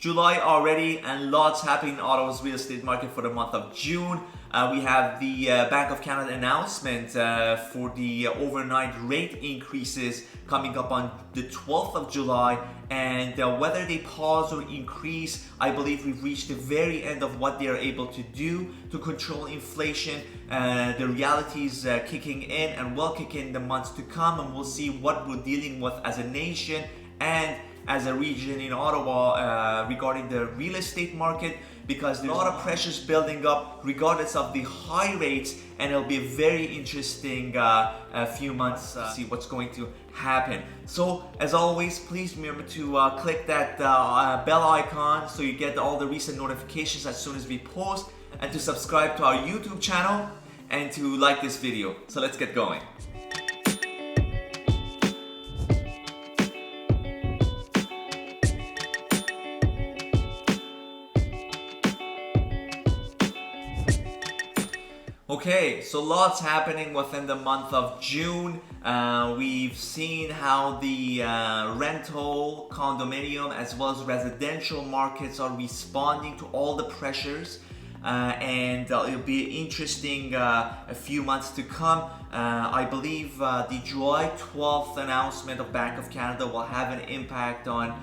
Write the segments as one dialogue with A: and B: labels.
A: July already, and lots happening in Ottawa's real estate market for the month of June. We have the Bank of Canada announcement for the overnight rate increases coming up on the 12th of July, and whether they pause or increase, I believe we've reached the very end of what they are able to do to control inflation. The reality is kicking in and will kick in the months to come, and we'll see what we're dealing with as a nation and as a region in Ottawa regarding the real estate market, because there's a lot of pressures building up regardless of the high rates, and it'll be a very interesting few months to see what's going to happen. So as always, please remember to click that bell icon so you get all the recent notifications as soon as we post, and to subscribe to our YouTube channel and to like this video. So let's get going. Okay, so lots happening within the month of June. We've seen how the rental, condominium, as well as residential markets are responding to all the pressures. And it'll be interesting a few months to come. I believe the July 12th announcement of Bank of Canada will have an impact on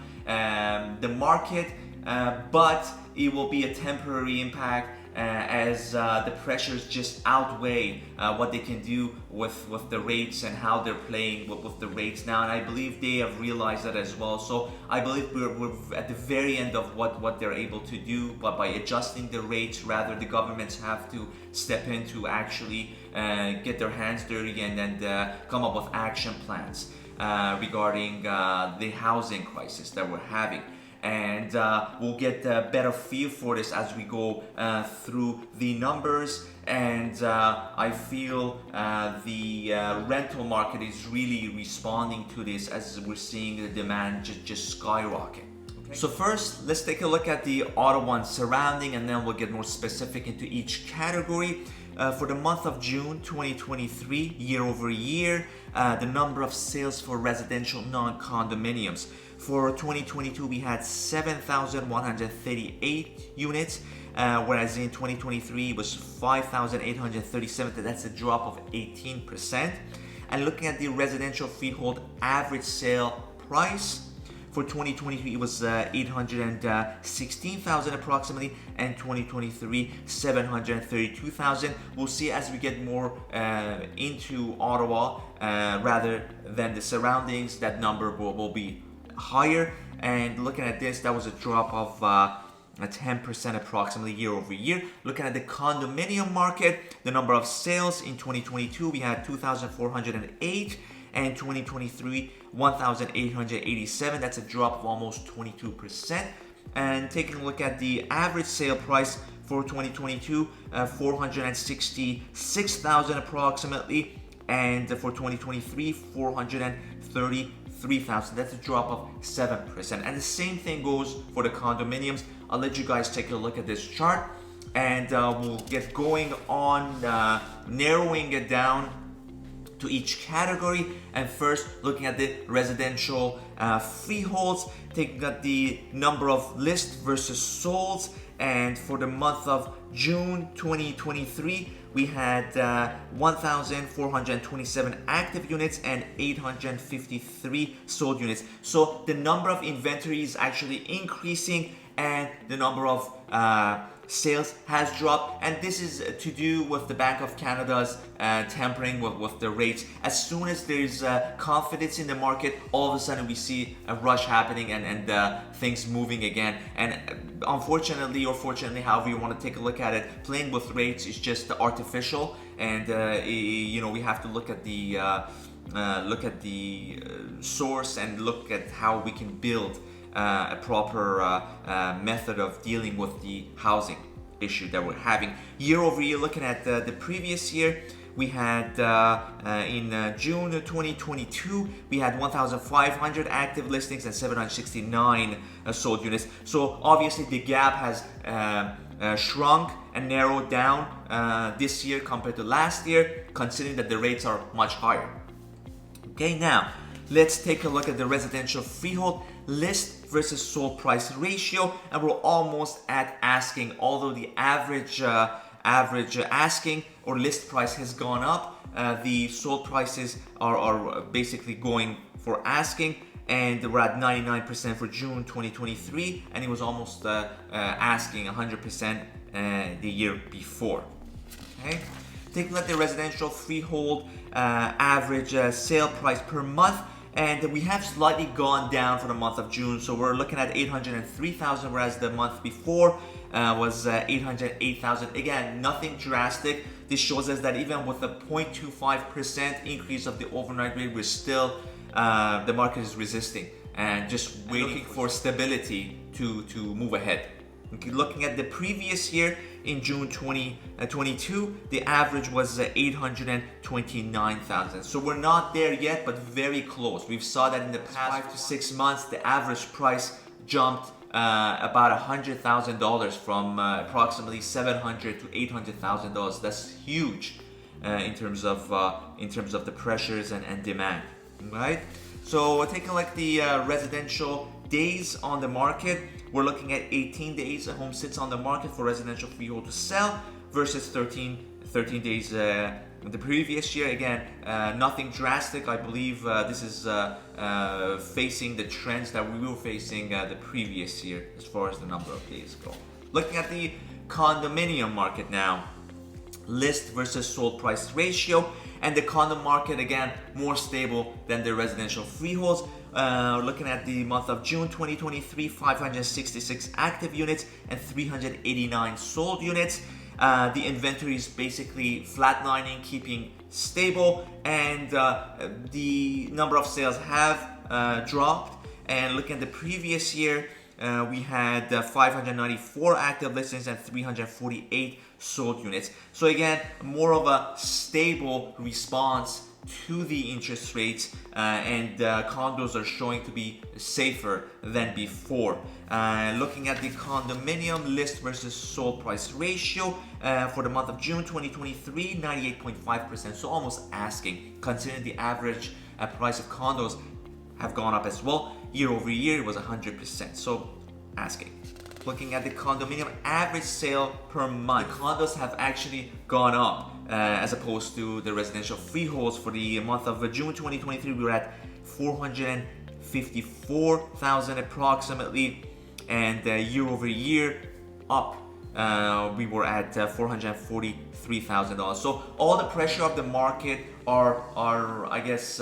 A: the market, but it will be a temporary impact as the pressures just outweigh what they can do with the rates and how they're playing with the rates now. And I believe they have realized that as well. So I believe we're at the very end of what they're able to do, but by adjusting the rates, rather the governments have to step in to actually get their hands dirty and come up with action plans regarding the housing crisis that we're having. And we'll get a better feel for this as we go through the numbers. And I feel the rental market is really responding to this as we're seeing the demand just skyrocket. Okay. So first, let's take a look at the Ottawa and surrounding, and then we'll get more specific into each category. For the month of June 2023, year over year, the number of sales for residential non-condominiums. For 2022, we had 7,138 units, whereas in 2023 it was 5,837. That's a drop of 18%. And looking at the residential freehold average sale price, for 2023, it was 816,000 approximately, and 2023, 732,000. We'll see as we get more into Ottawa rather than the surroundings, that number will be higher. And looking at this, that was a drop of 10% approximately year over year. Looking at the condominium market, the number of sales in 2022, we had 2,408. And 2023, 1,887. That's a drop of almost 22%. And taking a look at the average sale price for 2022, 466,000 approximately. And for 2023, 433,000. That's a drop of 7%. And the same thing goes for the condominiums. I'll let you guys take a look at this chart, and we'll get going on narrowing it down to each category. And first, looking at the residential freeholds, taking at the number of lists versus solds. And for the month of June 2023, we had 1,427 active units and 853 sold units. So the number of inventory is actually increasing, and the number of sales has dropped, and this is to do with the Bank of Canada's tampering with the rates. As soon as there's confidence in the market, all of a sudden we see a rush happening and things moving again. And unfortunately, or fortunately, however you want to take a look at it, playing with rates is just artificial, and we have to look at the source and look at how we can build a proper method of dealing with the housing issue that we're having. Year over year, looking at the previous year, we had in June 2022, we had 1,500 active listings and 769 sold units. So obviously the gap has shrunk and narrowed down this year compared to last year, considering that the rates are much higher. Okay, now let's take a look at the residential freehold list versus sold price ratio, and we're almost at asking. Although the average asking or list price has gone up, the sold prices are basically going for asking, and we're at 99% for June 2023, and it was almost asking 100% the year before. Okay, taking a look at the residential freehold average sale price per month, and we have slightly gone down for the month of June, so we're looking at 803,000, whereas the month before was 808,000. Again, nothing drastic. This shows us that even with a 0.25% increase of the overnight rate, we're still the market is resisting and just waiting for stability to move ahead. Okay, looking at the previous year, in June 2022, the average was 829,000. So we're not there yet, but very close. We've saw that in the past 5 to 6 months, the average price jumped about $100,000 from approximately $700,000 to $800,000. That's huge in terms of the pressures and demand, right? So taking a look at the residential days on the market, we're looking at 18 days a home sits on the market for residential freehold to sell versus 13 days the previous year. Again, nothing drastic. I believe this is facing the trends that we were facing the previous year as far as the number of days go. Looking at the condominium market now, list versus sold price ratio, and the condo market again more stable than the residential freeholds. Looking at the month of June 2023, 566 active units and 389 sold units. The inventory is basically flatlining, keeping stable, and the number of sales have dropped. And looking at the previous year, we had 594 active listings and 348 sold units. So again, more of a stable response to the interest rates, and condos are showing to be safer than before. Looking at the condominium list versus sold price ratio for the month of June 2023, 98.5%, so almost asking, considering the average price of condos have gone up as well. Year over year, it was 100%, so asking. Looking at the condominium average sale per month, the condos have actually gone up as opposed to the residential freeholds. For the month of June 2023, we were at 454,000 approximately, and year over year up, we were at $443,000. So all the pressure of the market are I guess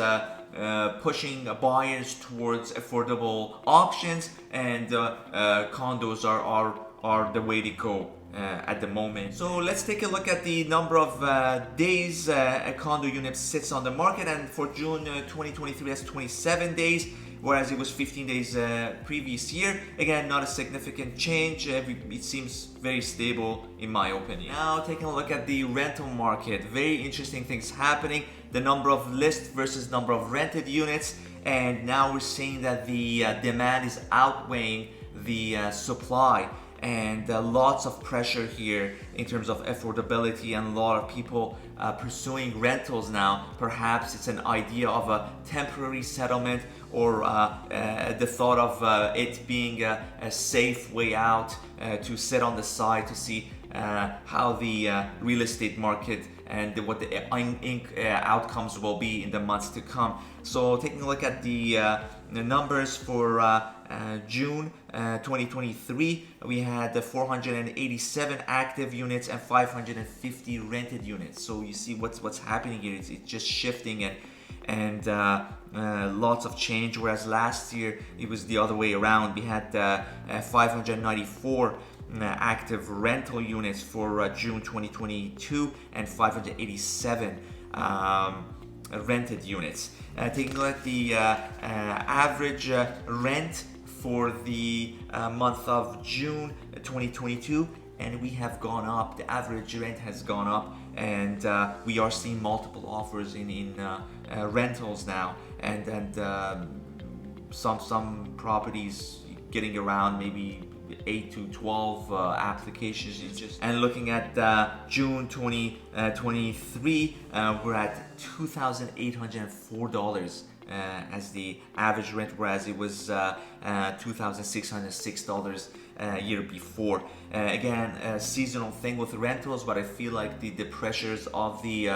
A: pushing buyers towards affordable options, and condos are the way to go at the moment. So let's take a look at the number of days a condo unit sits on the market, and for June 2023, that's 27 days, whereas it was 15 days previous year. Again, not a significant change. It seems very stable in my opinion. Now taking a look at the rental market, very interesting things happening. The number of list versus number of rented units, and now we're seeing that the demand is outweighing the supply, and lots of pressure here in terms of affordability, and a lot of people pursuing rentals now. Perhaps it's an idea of a temporary settlement, or the thought of it being a safe way out to sit on the side to see how the real estate market and what the outcomes will be in the months to come. So taking a look at the numbers for June 2023, we had 487 active units and 550 rented units. So you see what's happening here. It's just shifting and lots of change, whereas last year it was the other way around. We had 594 active rental units for June 2022 and 587 rented units. Taking a look at the average rent for the month of June 2022, and we have gone up. The average rent has gone up, and we are seeing multiple offers in rentals now, and some properties getting around maybe 8 to 12 applications. And looking at June 2023, we're at $2,804 as the average rent, whereas it was $2,606 year before. Again, a seasonal thing with rentals, but I feel like the pressures of the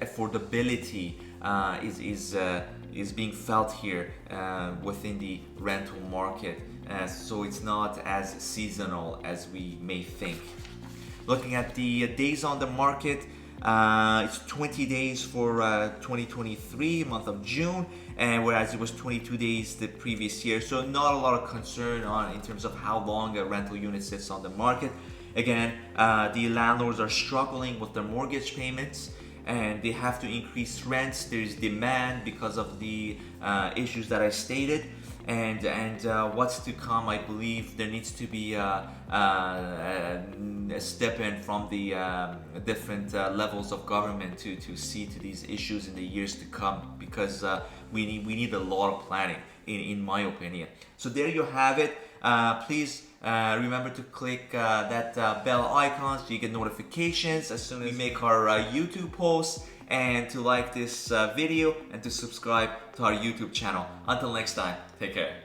A: affordability is being felt here within the rental market. So it's not as seasonal as we may think. Looking at the days on the market, it's 20 days for 2023, month of June, and whereas it was 22 days the previous year. So not a lot of concern in terms of how long a rental unit sits on the market. Again, the landlords are struggling with their mortgage payments, and they have to increase rents. There's demand because of the issues that I stated. And what's to come, I believe there needs to be a step in from the different levels of government to see to these issues in the years to come, because we need a lot of planning, in my opinion. So there you have it. Please remember to click that bell icon so you get notifications as soon as we make our YouTube posts, and to like this video and to subscribe to our YouTube channel. Until next time, take care.